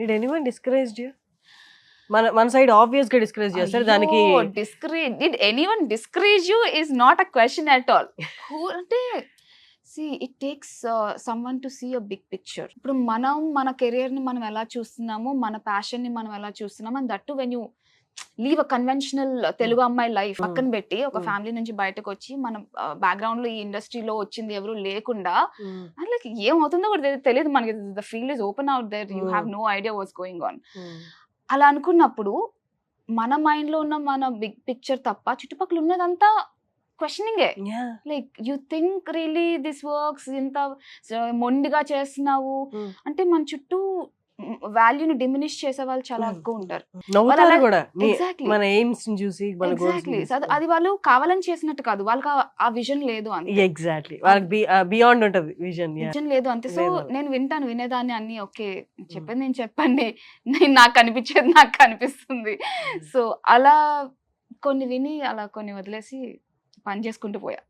Did anyone discouraged you? మన side obvious గా discourage చేస్తారు దానికి. Discourage did anyone discourage you is not a question at all. అంటే see it takes someone to see a big picture. ఇప్పుడు మనం మన career ని మనం ఎలా చూస్తున్నాము, మన ప్యాషన్ ని మనం ఎలా చూస్తున్నాము, and that to when you leave a conventional Telugu అమ్మాయి లైఫ్ పక్కన పెట్టి ఒక ఫ్యామిలీ నుంచి బయటకు వచ్చి మన బ్యాక్గ్రౌండ్ లో ఈ ఇండస్ట్రీలో వచ్చింది ఎవరు లేకుండా లైక్ ఏమవుతుందో కూడా తెలియదు మనకి. The field is open out there, you have no idea what's going on. అలా అనుకున్నప్పుడు మన మైండ్ లో ఉన్న మన బిగ్ పిక్చర్ తప్ప చుట్టుపక్కల ఉన్నదంతా క్వశ్చనింగే. Like you think really this works, ఇంత మొండిగా చేస్తున్నావు అంటే మన చుట్టూ వాల్యూని డిమినిష్ చేసే వాళ్ళు చాలా ఎక్కువ ఉంటారు. నవ్వుతారు కూడా Exactly. మన ఎయిమ్స్ ని చూసి, మన గోల్స్ ఎగ్జాక్ట్లీ. అది వాళ్ళు కావాలని చేసినట్టు కాదు, వాళ్ళకి ఆ విజన్ లేదు అంతే. ఎగ్జాక్ట్లీ వాళ్ళకి బియాండ్ ఉంటది విజన్. విజన్ లేదు అంతే. సో నేను వినేదాన్ని అన్ని ఓకే చెప్పేది నేను చెప్పండి, నేను నాకు కనిపించేది నాకు కనిపిస్తుంది. సో అలా కొన్ని విని అలా కొన్ని వదిలేసి పని చేసుకుంటూ పోయా.